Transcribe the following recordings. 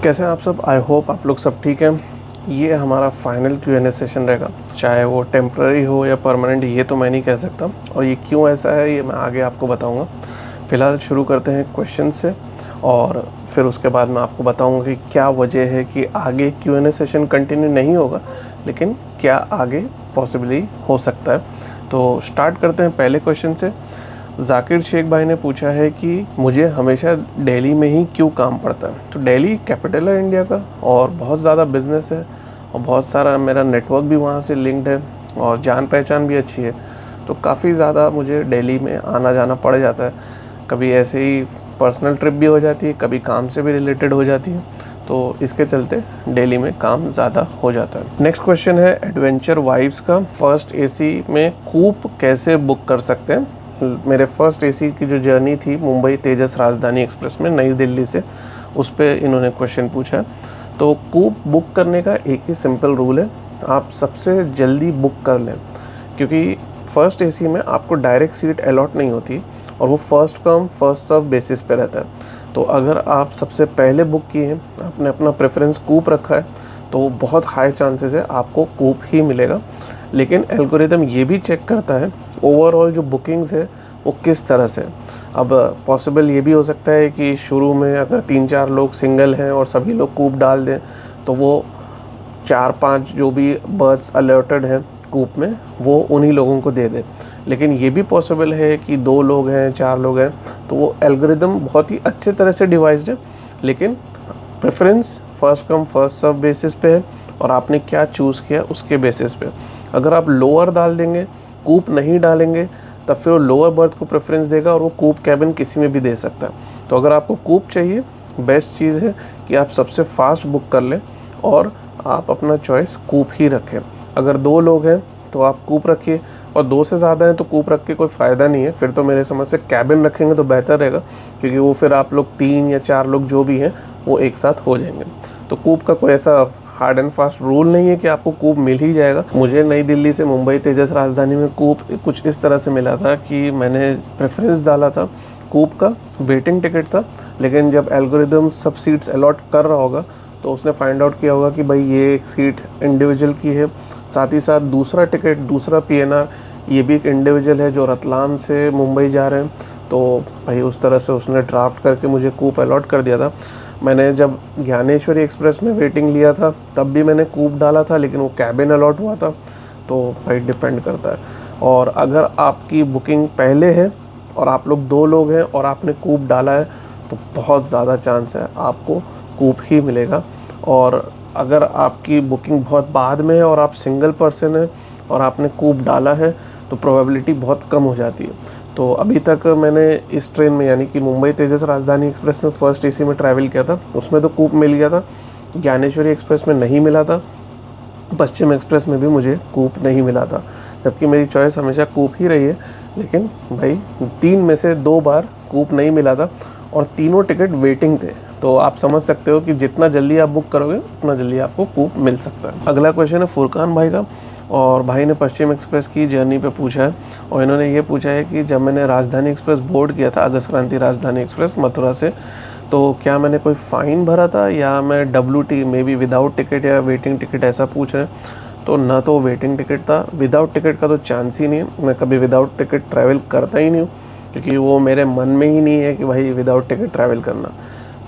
कैसे हैं आप सब। आई होप आप लोग सब ठीक हैं। ये हमारा फाइनल Q&A सेशन रहेगा, चाहे वो टेम्प्ररी हो या परमानेंट, ये तो मैं नहीं कह सकता, और ये क्यों ऐसा है ये मैं आगे आपको बताऊंगा। फ़िलहाल शुरू करते हैं क्वेश्चन से, और फिर उसके बाद मैं आपको बताऊंगा कि क्या वजह है कि आगे Q&A सेशन कंटिन्यू नहीं होगा, लेकिन क्या आगे पॉसिबली हो सकता है। तो स्टार्ट करते हैं पहले क्वेश्चन से। जाकिर शेख भाई ने पूछा है कि मुझे हमेशा दिल्ली में ही क्यों काम पड़ता है। तो दिल्ली कैपिटल है इंडिया का, और बहुत ज़्यादा बिजनेस है, और बहुत सारा मेरा नेटवर्क भी वहाँ से लिंक्ड है, और जान पहचान भी अच्छी है। तो काफ़ी ज़्यादा मुझे दिल्ली में आना जाना पड़ जाता है। कभी ऐसे ही पर्सनल ट्रिप भी हो जाती है, कभी काम से भी रिलेटेड हो जाती है, तो इसके चलते दिल्ली में काम ज़्यादा हो जाता है। नेक्स्ट क्वेश्चन है एडवेंचर वाइब्स का, फर्स्ट एसी में कूप कैसे बुक कर सकते हैं। मेरे फर्स्ट एसी की जो जर्नी थी मुंबई तेजस राजधानी एक्सप्रेस में नई दिल्ली से, उस पर इन्होंने क्वेश्चन पूछा है। तो कूप बुक करने का एक ही सिंपल रूल है, आप सबसे जल्दी बुक कर लें, क्योंकि फ़र्स्ट एसी में आपको डायरेक्ट सीट अलॉट नहीं होती, और वो first come first serve basis पे रहता है। तो अगर आप सबसे पहले बुक किए हैं, आपने अपना प्रेफरेंस कूप रखा है, तो बहुत हाई चांसेस है आपको कूप ही मिलेगा। लेकिन एल्गोरिदम ये भी चेक करता है ओवरऑल जो बुकिंग्स है वो किस तरह से। अब पॉसिबल ये भी हो सकता है कि शुरू में अगर 3-4 लोग सिंगल हैं और सभी लोग कूप डाल दें, तो वो 4-5 जो भी बर्ड्स अलर्टेड हैं कूप में, वो उन्हीं लोगों को दे दे। लेकिन ये भी पॉसिबल है कि 2 लोग हैं, 4 लोग हैं, तो वो एल्गोरिदम बहुत ही अच्छे तरह से डिवाइस्ड है, लेकिन preference first come first serve basis पे है, और आपने क्या चूज़ किया उसके बेसिस पे। अगर आप लोअर डाल देंगे, कूप नहीं डालेंगे, तब फिर वो लोअर बर्थ को प्रेफरेंस देगा, और वो कूप कैबिन किसी में भी दे सकता है। तो अगर आपको कूप चाहिए, बेस्ट चीज़ है कि आप सबसे फास्ट बुक कर लें, और आप अपना चॉइस कूप ही रखें। अगर 2 लोग हैं तो आप कूप रखिए, और 2 से ज़्यादा हैं तो कूप रख के कोई फ़ायदा नहीं है। फिर तो मेरे समझ से कैबिन रखेंगे तो बेहतर रहेगा, क्योंकि वो फिर आप लोग 3 या 4 लोग जो भी हैं वो एक साथ हो जाएंगे। तो कूप का कोई ऐसा हार्ड एंड फास्ट रूल नहीं है कि आपको कूप मिल ही जाएगा। मुझे नई दिल्ली से मुंबई तेजस राजधानी में कूप कुछ इस तरह से मिला था कि मैंने प्रेफरेंस डाला था कूप का, वेटिंग टिकट था, लेकिन जब एल्गोरिदम सब सीट्स अलॉट कर रहा होगा तो उसने फाइंड आउट किया होगा कि भाई ये एक सीट इंडिविजुअल की है, साथ ही साथ दूसरा टिकट, दूसरा PNR ये भी एक इंडिविजुअल है जो रतलाम से मुंबई जा रहे हैं। तो भाई उस तरह से उसने ड्राफ्ट करके मुझे कूप अलॉट कर दिया था। मैंने जब ज्ञानेश्वरी एक्सप्रेस में वेटिंग लिया था तब भी मैंने कूप डाला था, लेकिन वो कैबिन अलॉट हुआ था। तो भाई डिपेंड करता है। और अगर आपकी बुकिंग पहले है और आप लोग 2 लोग हैं और आपने कूप डाला है, तो बहुत ज़्यादा चांस है आपको कूप ही मिलेगा। और अगर आपकी बुकिंग बहुत बाद में है और आप सिंगल पर्सन हैं और आपने कूप डाला है, तो प्रोबेबिलिटी बहुत कम हो जाती है। तो अभी तक मैंने इस ट्रेन में, यानी कि मुंबई तेजस राजधानी एक्सप्रेस में फर्स्ट एसी में ट्रैवल किया था, उसमें तो कूप मिल गया था। ज्ञानेश्वरी एक्सप्रेस में नहीं मिला था, पश्चिम एक्सप्रेस में भी मुझे कूप नहीं मिला था, जबकि मेरी चॉइस हमेशा कूप ही रही है। लेकिन भाई 3 में से 2 बार कूप नहीं मिला था, और तीनों टिकट वेटिंग थे। तो आप समझ सकते हो कि जितना जल्दी आप बुक करोगे उतना जल्दी आपको कूप मिल सकता है। अगला क्वेश्चन है फुरकान भाई का, और भाई ने पश्चिम एक्सप्रेस की जर्नी पे पूछा है, और इन्होंने ये पूछा है कि जब मैंने राजधानी एक्सप्रेस बोर्ड किया था, अगस्त क्रांति राजधानी एक्सप्रेस मथुरा से, तो क्या मैंने कोई फ़ाइन भरा था या मैं WT may be without ticket या वेटिंग टिकट, ऐसा पूछ रहे हैं। तो ना तो वेटिंग टिकट था, विदाउट टिकट का तो चांस ही नहीं है। मैं कभी विदाउट टिकट ट्रैवल करता ही नहीं हूँ, क्योंकि वो मेरे मन में ही नहीं है कि भाई विदाउट टिकट ट्रैवल करना।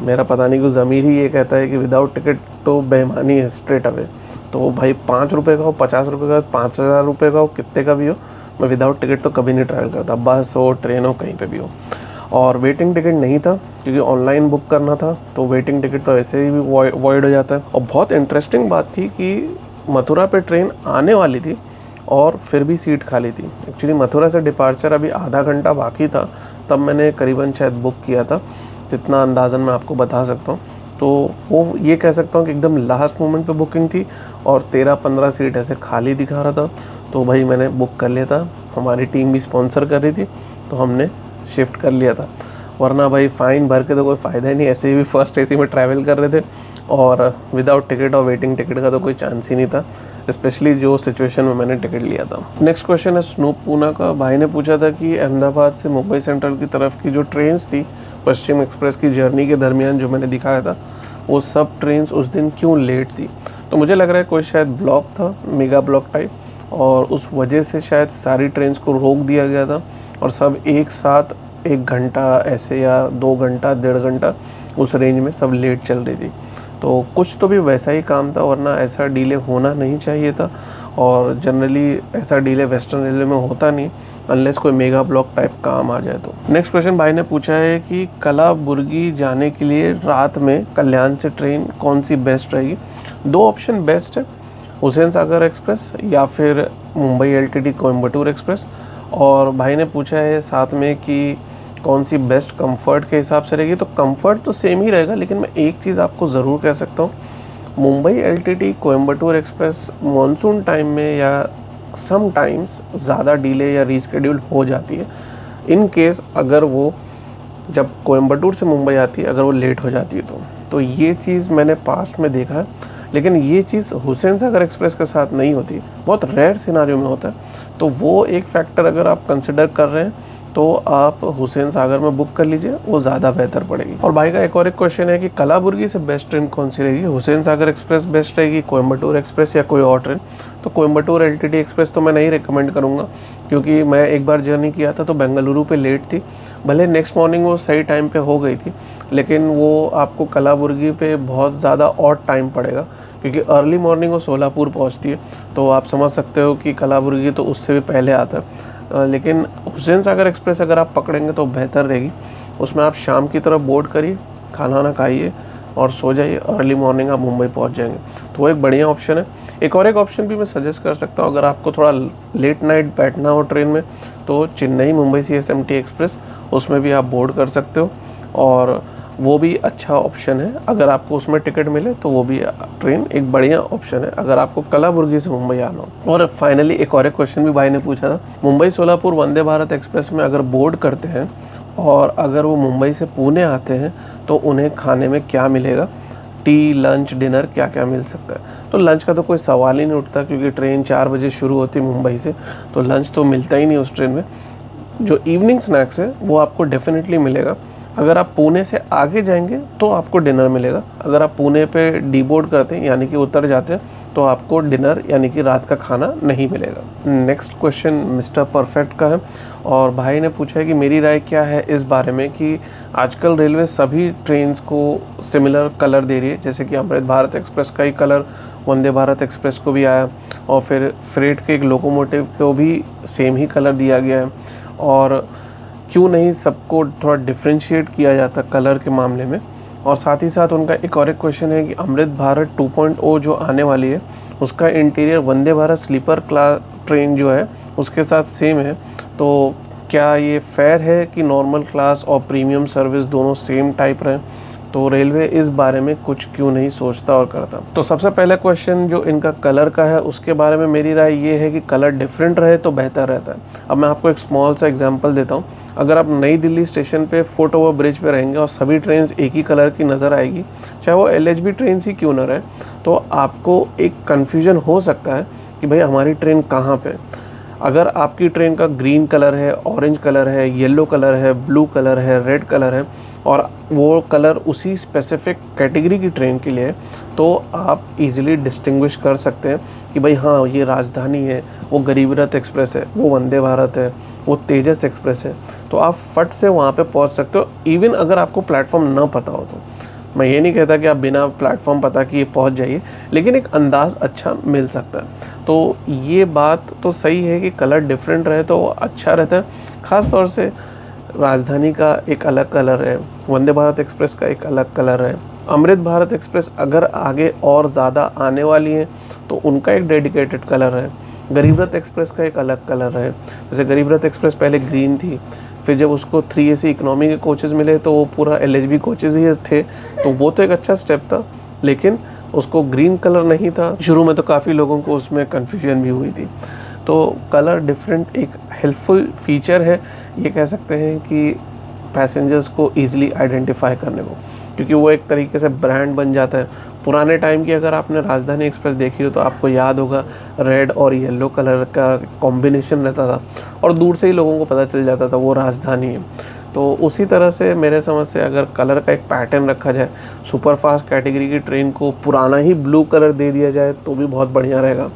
मेरा पता नहीं क्यों ज़मीर ही ये कहता है कि विदाउट टिकट तो बेईमानी है स्ट्रेट अवे। तो भाई 5 रुपये का हो, 50 रुपये का हो, 5,000 रुपये का हो, कितने का भी हो, मैं विदाउट टिकट तो कभी नहीं ट्रैवल करता, बस हो ट्रेन हो कहीं पे भी हो। और वेटिंग टिकट नहीं था, क्योंकि ऑनलाइन बुक करना था, तो वेटिंग टिकट तो ऐसे ही भी वॉइड हो जाता है। और बहुत इंटरेस्टिंग बात थी कि मथुरा पे ट्रेन आने वाली थी और फिर भी सीट खाली थी। एक्चुअली मथुरा से डिपार्चर अभी आधा घंटा बाकी था, तब मैंने करीबन शायद बुक किया था, जितना अंदाज़न मैं आपको बता सकता हूँ। तो वो ये कह सकता हूँ कि एकदम लास्ट मोमेंट पे बुकिंग थी, और 13-15 सीट ऐसे खाली दिखा रहा था। तो भाई मैंने बुक कर लिया था, हमारी टीम भी स्पॉन्सर कर रही थी, तो हमने शिफ्ट कर लिया था। वरना भाई फ़ाइन भर के तो कोई फ़ायदा ही नहीं, ऐसे ही भी फर्स्ट एसी में ट्रैवल कर रहे थे, और विदाउट टिकट और वेटिंग टिकट का तो कोई चांस ही नहीं था, स्पेशली जो सिचुएशन में मैंने टिकट लिया था। नेक्स्ट क्वेश्चन है स्नूप पूना का। भाई ने पूछा था कि अहमदाबाद से मुंबई सेंट्रल की तरफ की जो ट्रेन्स थी पश्चिम एक्सप्रेस की जर्नी के दरमियान जो मैंने दिखाया था, वो सब ट्रेन्स उस दिन क्यों लेट थी। तो मुझे लग रहा है कोई शायद ब्लॉक था, मेगा ब्लॉक टाइप, और उस वजह से शायद सारी ट्रेन्स को रोक दिया गया था और सब एक साथ 1 घंटा ऐसे या 2 घंटा 1.5 घंटा उस रेंज में सब लेट चल रही थी। तो कुछ तो भी वैसा ही काम था, वरना ऐसा डिले होना नहीं चाहिए था। और जनरली ऐसा डिले वेस्टर्न रेलवे में होता नहीं अनलेस कोई मेगा ब्लॉक टाइप काम आ जाए। तो नेक्स्ट क्वेश्चन भाई ने पूछा है कि कलाबुर्गी जाने के लिए रात में कल्याण से ट्रेन कौन सी बेस्ट रहेगी। 2 ऑप्शन बेस्ट है, हुसैन सागर एक्सप्रेस या फिर मुंबई एलटीटी कोयम्बटूर एक्सप्रेस। और भाई ने पूछा है साथ में कि कौन सी बेस्ट कंफर्ट के हिसाब से रहेगी। तो कंफर्ट तो सेम ही रहेगा, लेकिन मैं एक चीज़ आपको ज़रूर कह सकता हूँ, Mumbai LTT Coimbatore express monsoon time में या सम टाइम्स ज़्यादा डिले या रीस्केड्यूल हो जाती है। इन केस अगर वो जब कोयम्बटूर से मुंबई आती है अगर वो लेट हो जाती है तो ये चीज़ मैंने पास्ट में देखा है, लेकिन ये चीज़ हुसैन सागर एक्सप्रेस के साथ नहीं होती, बहुत रेयर सिनारियो में होता है। तो वो एक फैक्टर अगर आप कंसिडर कर रहे हैं तो आप हुसैन सागर में बुक कर लीजिए, वो ज़्यादा बेहतर पड़ेगी। और भाई का एक और एक क्वेश्चन है कि कलाबुर्गी से बेस्ट ट्रेन कौन सी रहेगी, हुसैन सागर एक्सप्रेस बेस्ट रहेगी, कोयम्बटूर एक्सप्रेस या कोई और ट्रेन। तो कोयम्बटूर एलटीटी एक्सप्रेस तो मैं नहीं रिकमेंड करूँगा, क्योंकि मैं एक बार जर्नी किया था तो बेंगलुरु पे लेट थी। भले नेक्स्ट मॉर्निंग वो सही टाइम पे हो गई थी, लेकिन वो आपको कलाबुर्गी पे बहुत ज़्यादा ऑड टाइम पड़ेगा, क्योंकि अर्ली मॉर्निंग वो सोलापुर पहुंचती है। तो आप समझ सकते हो कि कलाबुर्गी तो उससे भी पहले आता है। लेकिन हुसैन सागर एक्सप्रेस अगर आप पकड़ेंगे तो बेहतर रहेगी। उसमें आप शाम की तरफ बोर्ड करिए, खाना वाना खाइए और सो जाइए, अर्ली मॉर्निंग आप मुंबई पहुंच जाएंगे। तो वो एक बढ़िया ऑप्शन है। एक ऑप्शन भी मैं सजेस्ट कर सकता हूँ, अगर आपको थोड़ा लेट नाइट बैठना हो ट्रेन में तो चेन्नई मुंबई CSMT एक्सप्रेस, उसमें भी आप बोर्ड कर सकते हो और वो भी अच्छा ऑप्शन है। अगर आपको उसमें टिकट मिले तो वो भी ट्रेन एक बढ़िया ऑप्शन है अगर आपको कलाबुर्गी से मुंबई आना हो। और फाइनली एक और क्वेश्चन भी भाई ने पूछा था, मुंबई सोलापुर वंदे भारत एक्सप्रेस में अगर बोर्ड करते हैं और अगर वो मुंबई से पुणे आते हैं तो उन्हें खाने में क्या मिलेगा, टी लंच डिनर क्या क्या मिल सकता है। तो लंच का तो कोई सवाल ही नहीं उठता, क्योंकि ट्रेन 4 बजे शुरू होती है मुंबई से, तो लंच तो मिलता ही नहीं उस ट्रेन में। जो इवनिंग स्नैक्स है वो आपको डेफिनेटली मिलेगा। अगर आप पुणे से आगे जाएंगे तो आपको डिनर मिलेगा। अगर आप पुणे पे डीबोर्ड करते हैं यानी कि उतर जाते हैं तो आपको डिनर यानी कि रात का खाना नहीं मिलेगा। नेक्स्ट क्वेश्चन मिस्टर परफेक्ट का है और भाई ने पूछा है कि मेरी राय क्या है इस बारे में कि आजकल रेलवे सभी ट्रेन्स को सिमिलर कलर दे रही है, जैसे कि अमृत भारत एक्सप्रेस का ही कलर वंदे भारत एक्सप्रेस को भी आया और फिर फ्रेट के एक लोकोमोटिव को भी सेम ही कलर दिया गया है। और क्यों नहीं सबको थोड़ा डिफ्रेंशिएट किया जाता कलर के मामले में। और साथ ही साथ उनका एक और क्वेश्चन है कि अमृत भारत 2.0 जो आने वाली है उसका interior Vande Bharat sleeper class train जो है उसके साथ सेम है, तो क्या ये फेयर है कि नॉर्मल क्लास और प्रीमियम सर्विस दोनों सेम टाइप रहें। तो रेलवे इस बारे में कुछ क्यों नहीं सोचता और करता। तो सबसे पहला क्वेश्चन जो इनका कलर का है उसके बारे में मेरी राय ये है कि कलर डिफरेंट रहे तो बेहतर रहता है। अब मैं आपको एक स्मॉल सा एग्जांपल देता हूँ। अगर आप नई दिल्ली स्टेशन पे फुट ओवर ब्रिज पे रहेंगे और सभी ट्रेन एक ही कलर की नज़र आएगी, चाहे वो LHB ट्रेन ही क्यों ना रहे, तो आपको एक कन्फ्यूजन हो सकता है कि भाई हमारी ट्रेन कहाँ पे। अगर आपकी ट्रेन का ग्रीन कलर है, ऑरेंज कलर है, येलो कलर है, ब्लू कलर है, रेड कलर है और वो कलर उसी स्पेसिफिक कैटेगरी की ट्रेन के लिए है, तो आप इजीली डिस्टिंग्विश कर सकते हैं कि भाई हाँ ये राजधानी है, वो गरीब रथ एक्सप्रेस है, वो वंदे भारत है, वो तेजस एक्सप्रेस है। तो आप फट से वहाँ पे पहुँच सकते हो, इवन अगर आपको प्लेटफॉर्म ना पता हो तो। मैं ये नहीं कहता कि आप बिना प्लेटफॉर्म पता कि पहुँच जाइए, लेकिन एक अंदाज़ अच्छा मिल सकता है। तो ये बात तो सही है कि कलर डिफरेंट रहे तो अच्छा रहता है। ख़ास तौर से राजधानी का एक अलग कलर है, वंदे भारत एक्सप्रेस का एक अलग कलर है, अमृत भारत एक्सप्रेस अगर आगे और ज़्यादा आने वाली है तो उनका एक डेडिकेटेड कलर है, गरीब रथ एक्सप्रेस का एक अलग कलर है। जैसे गरीब रथ एक्सप्रेस पहले ग्रीन थी, फिर जब उसको 3AC इकोनॉमी के कोचेज़ मिले तो वो पूरा LHB कोचेज़ ही थे, तो वो तो एक अच्छा स्टेप था, लेकिन उसको ग्रीन कलर नहीं था शुरू में, तो काफ़ी लोगों को उसमें कन्फ्यूजन भी हुई थी। तो कलर डिफरेंट एक हेल्पफुल फीचर है, ये कह सकते हैं कि पैसेंजर्स को ईज़िली आइडेंटिफाई करने को, क्योंकि वो एक तरीके से ब्रांड बन जाता है। पुराने टाइम की अगर आपने राजधानी एक्सप्रेस देखी हो तो आपको याद होगा रेड और येलो कलर का कॉम्बिनेशन रहता था और दूर से ही लोगों को पता चल जाता था वो राजधानी है। तो उसी तरह से मेरे समझ से अगर कलर का एक पैटर्न रखा जाए, सुपर फास्ट कैटेगरी की ट्रेन को पुराना ही ब्लू कलर दे दिया जाए तो भी बहुत बढ़िया रहेगा।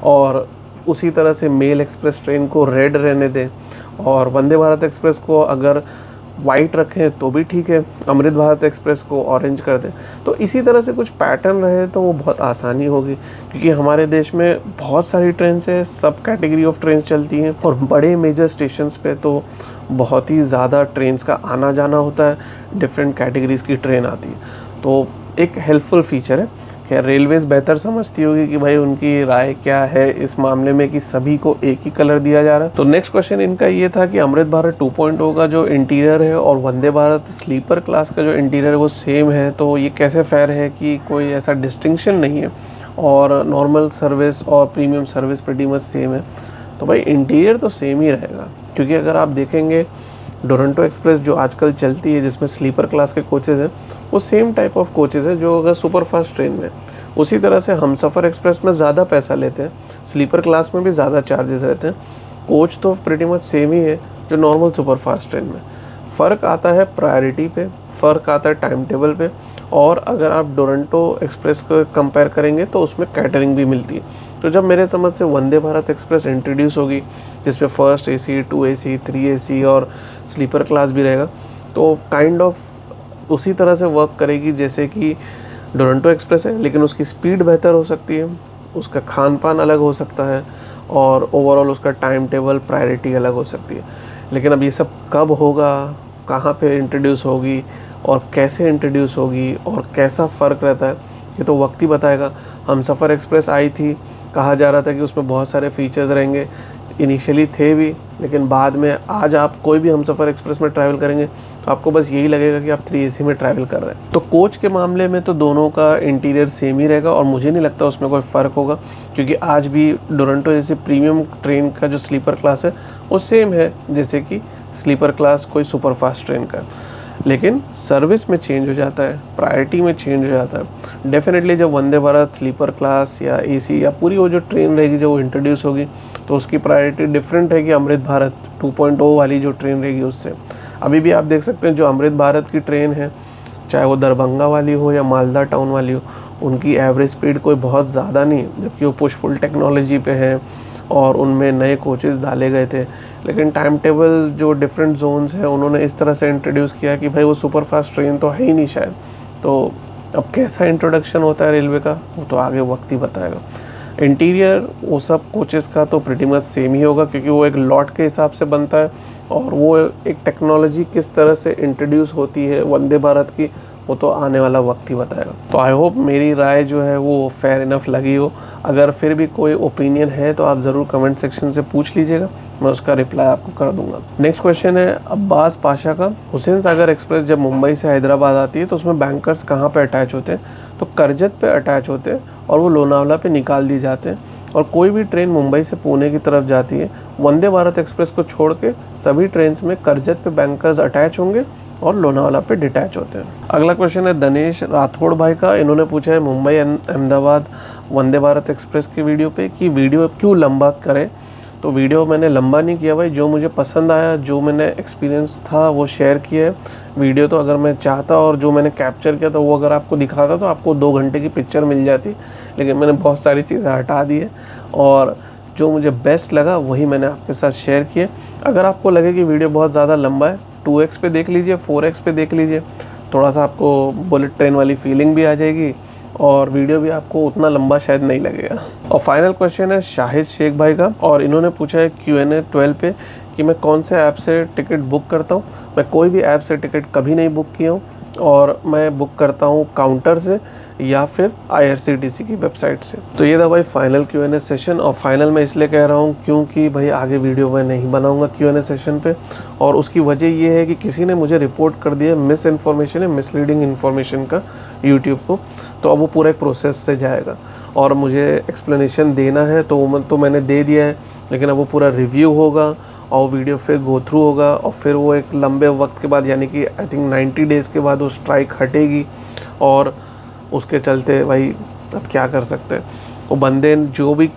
और उसी तरह से मेल एक्सप्रेस ट्रेन को रेड रहने दें, और वंदे भारत एक्सप्रेस को अगर वाइट रखें तो भी ठीक है, अमृत भारत एक्सप्रेस को ऑरेंज कर दें। तो इसी तरह से कुछ पैटर्न रहे तो वो बहुत आसानी होगी, क्योंकि हमारे देश में बहुत सारी ट्रेन है, सब कैटेगरी ऑफ ट्रेन चलती हैं, और बड़े मेजर स्टेशंस पे तो बहुत ही ज़्यादा ट्रेन्स का आना जाना होता है, डिफरेंट कैटेगरीज़ की ट्रेन आती है। तो एक हेल्पफुल फीचर है। क्या रेलवेज़ बेहतर समझती होगी कि भाई उनकी राय क्या है इस मामले में कि सभी को एक ही कलर दिया जा रहा है। तो नेक्स्ट क्वेश्चन इनका ये था कि अमृत भारत 2.0 का जो इंटीरियर है और वंदे भारत स्लीपर क्लास का जो इंटीरियर है वो सेम है, तो ये कैसे फेयर है कि कोई ऐसा डिस्टिंक्शन नहीं है और नॉर्मल सर्विस और premium service pretty much same है। तो भाई इंटीरियर तो सेम ही रहेगा, क्योंकि अगर आप देखेंगे डोरंटो एक्सप्रेस जो आजकल चलती है जिसमें स्लीपर क्लास के कोचेज़ हैं, वो सेम टाइप ऑफ कोचेज़ है जो अगर सुपर फास्ट ट्रेन में। उसी तरह से हमसफ़र एक्सप्रेस में ज़्यादा पैसा लेते हैं, स्लीपर क्लास में भी ज़्यादा चार्जेस रहते हैं। कोच तो प्रीटी मच सेम ही है जो नॉर्मल सुपर फास्ट ट्रेन में। फ़र्क आता है प्रायोरिटी पे, फ़र्क आता है टाइम टेबल पे, और अगर आप डोरंटो एक्सप्रेस को कंपेयर करेंगे तो उसमें कैटरिंग भी मिलती है। तो जब मेरे समझ से वंदे भारत एक्सप्रेस इंट्रोड्यूस होगी जिसमें फर्स्ट AC, 2 AC, 3 AC और स्लीपर क्लास भी रहेगा, तो काइंड ऑफ उसी तरह से वर्क करेगी जैसे कि डोरंटो एक्सप्रेस है, लेकिन उसकी स्पीड बेहतर हो सकती है, उसका खान पान अलग हो सकता है, और ओवरऑल उसका टाइम टेबल प्रायोरिटी अलग हो सकती है। लेकिन अब ये सब कब होगा, कहाँ पे इंट्रोड्यूस होगी और कैसे इंट्रोड्यूस होगी और कैसा फ़र्क रहता है, ये तो वक्त ही बताएगा। हमसफ़र एक्सप्रेस आई थी, कहा जा रहा था कि उसमें बहुत सारे फीचर्स रहेंगे, इनिशियली थे भी, लेकिन बाद में आज आप कोई भी हमसफ़र एक्सप्रेस में ट्रैवल करेंगे तो आपको बस यही लगेगा कि आप 3 AC में ट्रैवल कर रहे हैं। तो कोच के मामले में तो दोनों का इंटीरियर सेम ही रहेगा और मुझे नहीं लगता उसमें कोई फ़र्क होगा, क्योंकि आज भी डोरंटो जैसे प्रीमियम ट्रेन का जो स्लीपर क्लास है वो सेम है जैसे कि स्लीपर क्लास कोई सुपर फास्ट ट्रेन का। लेकिन सर्विस में चेंज हो जाता है, प्रायोरिटी में चेंज हो जाता है। डेफिनेटली जब वंदे भारत स्लीपर क्लास या AC या पूरी वो जो ट्रेन रहेगी जो इंट्रोड्यूस होगी तो उसकी प्रायोरिटी डिफरेंट है कि अमृत भारत 2.0 वाली जो ट्रेन रहेगी उससे। अभी भी आप देख सकते हैं जो अमृत भारत की ट्रेन है, चाहे वो दरभंगा वाली हो या मालदा टाउन वाली हो, उनकी एवरेज स्पीड कोई बहुत ज़्यादा नहीं, जबकि वो पुश पुल टेक्नोलॉजी पे है और उनमें नए कोचेज़ डाले गए थे। लेकिन टाइम टेबल जो डिफरेंट जोन्स है उन्होंने इस तरह से इंट्रोड्यूस किया कि भाई वो सुपर फास्ट ट्रेन तो है ही नहीं शायद। तो अब कैसा इंट्रोडक्शन होता है रेलवे का वो तो आगे वक्त ही बताएगा। इंटीरियर वो सब कोचेज़ का तो प्रीटी मच सेम ही होगा, क्योंकि वो एक लॉट के हिसाब से बनता है, और वो एक टेक्नोलॉजी किस तरह से इंट्रोड्यूस होती है वंदे भारत की वो तो आने वाला वक्त ही बताएगा। तो आई होप मेरी राय जो है वो फेयर इनफ लगी हो। अगर फिर भी कोई ओपिनियन है तो आप ज़रूर कमेंट सेक्शन से पूछ लीजिएगा, मैं उसका रिप्लाई आपको कर दूंगा। नेक्स्ट क्वेश्चन है अब्बास पाशा का। हुसैन सागर एक्सप्रेस जब मुंबई से हैदराबाद आती है तो उसमें बैंकर्स कहाँ पे अटैच होते हैं? तो करजत पे अटैच होते हैं और वो लोनावला पे निकाल दिए जाते हैं। और कोई भी ट्रेन मुंबई से पुणे की तरफ जाती है, वंदे भारत एक्सप्रेस को छोड़ के सभी ट्रेन में करजत पे बैंकर्स अटैच होंगे और लोनावला पे डिटैच होते हैं। अगला क्वेश्चन है दिनेश राठौड़ भाई का। इन्होंने पूछा है मुंबई अहमदाबाद वंदे भारत एक्सप्रेस की वीडियो पे कि वीडियो क्यों लंबा करें। तो वीडियो मैंने लंबा नहीं किया भाई, जो मुझे पसंद आया, जो मैंने एक्सपीरियंस था वो शेयर किया है। वीडियो तो अगर मैं चाहता और जो मैंने कैप्चर किया था वो अगर आपको दिखाता तो आपको 2 घंटे की पिक्चर मिल जाती, लेकिन मैंने बहुत सारी चीज़ें हटा दी है और जो मुझे बेस्ट लगा वही मैंने आपके साथ शेयर किए। अगर आपको लगे कि वीडियो बहुत ज़्यादा लंबा है, 2x पे देख लीजिए, 4x पे देख लीजिए, थोड़ा सा आपको बुलेट ट्रेन वाली फीलिंग भी आ जाएगी और वीडियो भी आपको उतना लंबा शायद नहीं लगेगा। और फाइनल क्वेश्चन है शाहिद शेख भाई का, और इन्होंने पूछा है Q&A 12 पे कि मैं कौन से ऐप से टिकट बुक करता हूँ। मैं कोई भी ऐप से टिकट कभी नहीं बुक किया हूँ और मैं बुक करता हूँ काउंटर से या फिर IRCTC की वेबसाइट से। तो ये था भाई फाइनल Q&A सेशन। और फाइनल मैं इसलिए कह रहा हूँ क्योंकि भाई आगे वीडियो मैं नहीं बनाऊँगा Q&A सेशन पे, और उसकी वजह ये है कि किसी ने मुझे रिपोर्ट कर दिया मिस इन्फॉर्मेशन है, मिसलीडिंग इन्फॉर्मेशन का यूट्यूब को। तो अब वो पूरा एक प्रोसेस से जाएगा और मुझे एक्सप्लेनेशन देना है तो मैंने दे दिया है, लेकिन अब वो पूरा रिव्यू होगा और वीडियो फिर गो थ्रू होगा और फिर वो एक लंबे वक्त के बाद यानी कि आई थिंक 90 डेज़ के बाद वो स्ट्राइक हटेगी। और उसके चलते भाई अब क्या कर सकते हैं, वो बंदे जो भी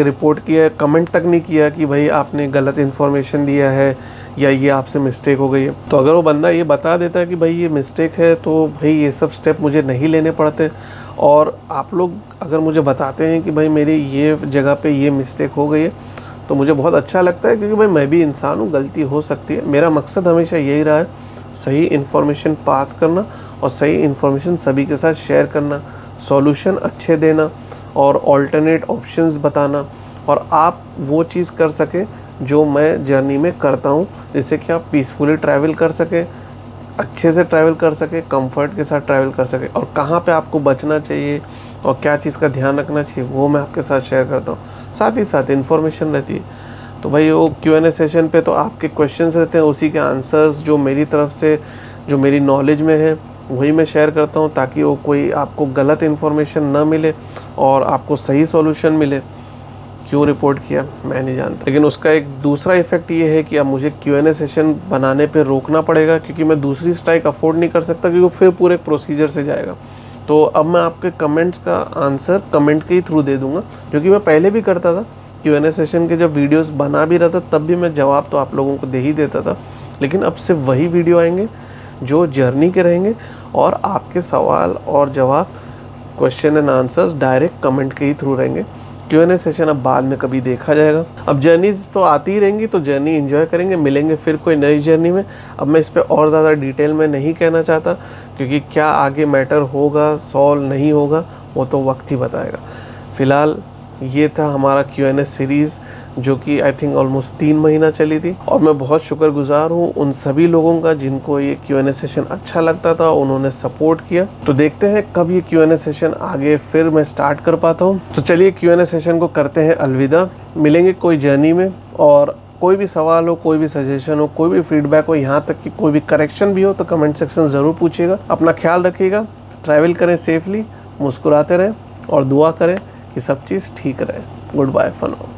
रिपोर्ट किया है कमेंट तक नहीं किया कि भाई आपने गलत इन्फॉर्मेशन दिया है या ये आपसे मिस्टेक हो गई है। तो अगर वो बंदा ये बता देता है कि भाई ये मिस्टेक है, तो भाई ये सब स्टेप मुझे नहीं लेने पड़ते। और आप लोग अगर मुझे बताते हैं कि भाई मेरी ये जगह पे ये मिस्टेक हो गई है, तो मुझे बहुत अच्छा लगता है, क्योंकि भाई मैं भी इंसान हूँ, गलती हो सकती है। मेरा मकसद हमेशा यही रहा है, सही इन्फॉर्मेशन पास करना और सही इन्फॉर्मेशन सभी के साथ शेयर करना, सॉल्यूशन अच्छे देना और ऑल्टरनेट ऑप्शंस बताना, और आप वो चीज़ कर सकें जो मैं जर्नी में करता हूँ, जिससे कि आप पीसफुली ट्रैवल कर सकें, अच्छे से ट्रैवल कर सके, कंफर्ट के साथ ट्रैवल कर सके, और कहाँ पे आपको बचना चाहिए और क्या चीज़ का ध्यान रखना चाहिए वो मैं आपके साथ शेयर करता हूँ। साथ ही साथ इन्फॉर्मेशन रहती है। तो भाई वो Q&A सेशन पे तो आपके क्वेश्चंस रहते हैं, उसी के आंसर्स जो मेरी तरफ से, जो मेरी नॉलेज में है, वही मैं शेयर करता हूँ, ताकि वो कोई आपको गलत इन्फॉर्मेशन ना मिले और आपको सही सॉल्यूशन मिले। क्यों रिपोर्ट किया मैं नहीं जानता, लेकिन उसका एक दूसरा इफेक्ट ये है कि अब मुझे Q&A सेशन बनाने पे रोकना पड़ेगा, क्योंकि मैं दूसरी स्ट्राइक अफोर्ड नहीं कर सकता, क्योंकि फिर पूरे प्रोसीजर से जाएगा। तो अब मैं आपके कमेंट्स का आंसर कमेंट के ही थ्रू दे दूंगा, जो कि मैं पहले भी करता था। Q&A सेशन के जब वीडियोस बना भी रहा था, तब भी मैं जवाब तो आप लोगों को दे ही देता था। लेकिन अब सिर्फ वही वीडियो आएंगे जो जर्नी के रहेंगे, और आपके सवाल और जवाब, question and answers direct comment के ही थ्रू रहेंगे। Q&A सेशन अब बाद में कभी देखा जाएगा। अब जर्नीज तो आती ही रहेंगी, तो जर्नी एंजॉय करेंगे, मिलेंगे फिर कोई नई जर्नी में। अब मैं इस पे और ज़्यादा डिटेल में नहीं कहना चाहता, क्योंकि क्या आगे मैटर होगा, सॉल्व नहीं होगा, वो तो वक्त ही बताएगा। फ़िलहाल ये था हमारा Q&A सीरीज़, जो कि आई थिंक ऑलमोस्ट 3 महीना चली थी, और मैं बहुत शुक्रगुजार हूँ उन सभी लोगों का जिनको ये Q&A सेशन अच्छा लगता था, उन्होंने सपोर्ट किया। तो देखते हैं कब ये Q&A सेशन आगे फिर मैं स्टार्ट कर पाता हूँ। तो चलिए Q&A सेशन को करते हैं अलविदा, मिलेंगे कोई जर्नी में। और कोई भी सवाल हो, कोई भी सजेशन हो, कोई भी फीडबैक हो, यहाँ तक कि कोई भी करेक्शन भी हो, तो कमेंट सेक्शन ज़रूर पूछिएगा। अपना ख्याल रखिएगा, ट्रैवल करें सेफली, मुस्कुराते रहें और दुआ करें कि सब चीज़ ठीक रहे। Good bye for now.